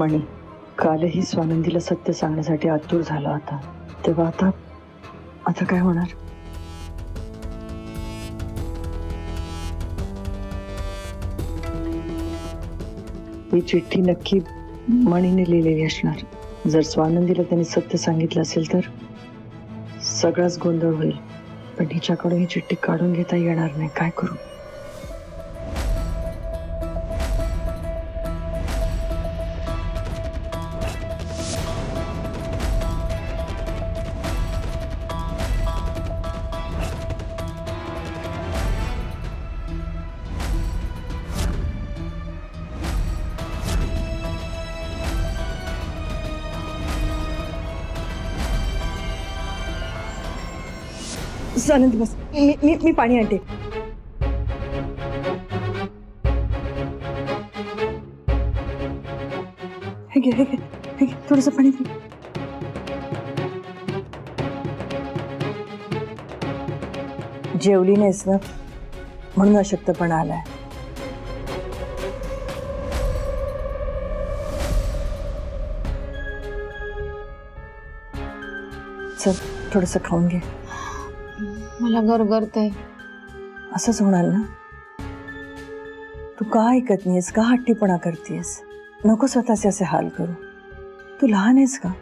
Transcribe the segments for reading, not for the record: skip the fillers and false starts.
मणी कालही स्वानंदीला सत्य सांगण्यासाठी आतुर झाला होता, तेव्हा आता काय होणार? ही चिठ्ठी नक्की मणीने लिहिलेली असणार. जर स्वानंदीला त्यांनी सत्य सांगितलं असेल तर सगळाच गोंधळ होईल. पण हिच्याकडून ही चिठ्ठी काढून घेता येणार नाही. काय करू? स्वानंदी बस, मी पाणी आणते. हे घे थोडंसं पाणी पी. जेवली नाहीस ना म्हणून अशक्तपणा आलाय. चल थोडंसं खाऊन घे. मला गरगरतंय. असंच होणार ना. तू का ऐकत नाहीस? का हट्टीपणा करतेस? नको स्वतःचे असे हाल करू. तू लहान आहेस का?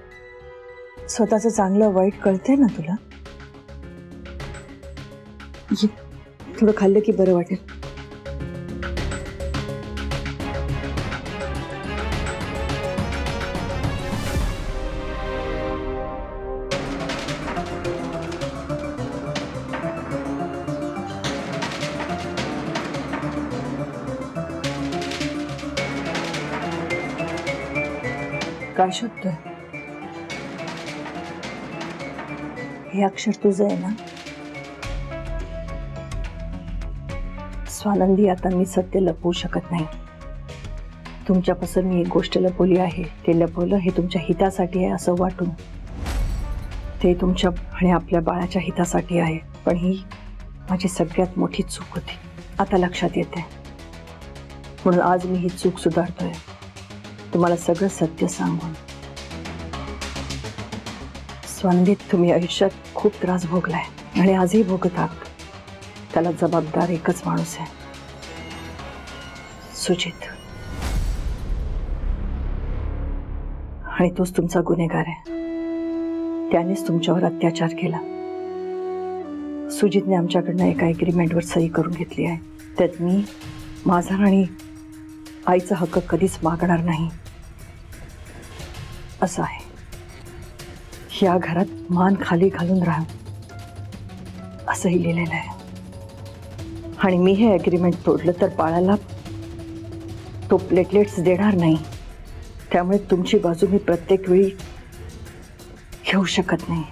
स्वतःचं चांगलं वाईट कळतंय ना तुला. थोडं खाल्लं की बरं वाटेल. काय शोधतोय? हे अक्षर तुझं आहे ना? स्वानंदी, आता मी सत्य लपवू शकत नाही. तुमच्यापासून मी एक गोष्ट लपवली आहे. ते लपवलं हे तुमच्या हितासाठी आहे असं वाटून. ते तुमच्या आणि आपल्या बाळाच्या हितासाठी आहे. पण ही माझी सगळ्यात मोठी चूक होती. आता लक्षात येते. म्हणून आज मी ही चूक सुधारतोय. तुम्हाला सगळं सत्य सांगून. स्वानंदी, तुम्ही आयुष्यात खूप त्रास भोगलाय आणि आजही भोगत आहात. त्याला जबाबदार एकच माणूस आहे, सुजित. आणि तोच तुमचा गुन्हेगार आहे. त्यानेच तुमच्यावर अत्याचार केला. सुजितने आमच्याकडनं एका एग्रीमेंटवर सही करून घेतली आहे. त्यात मी माझा आणि आईचा हक्क कधीच मागणार नाही असं आहे. या घरात मान खाली घालून राहा असंही लिहिलेलं आहे. आणि मी हे एग्रीमेंट तोडलं तर बाळाला तो प्लेटलेट्स देणार नाही. त्यामुळे तुमची बाजू मी प्रत्येक वेळी घेऊ शकत नाही.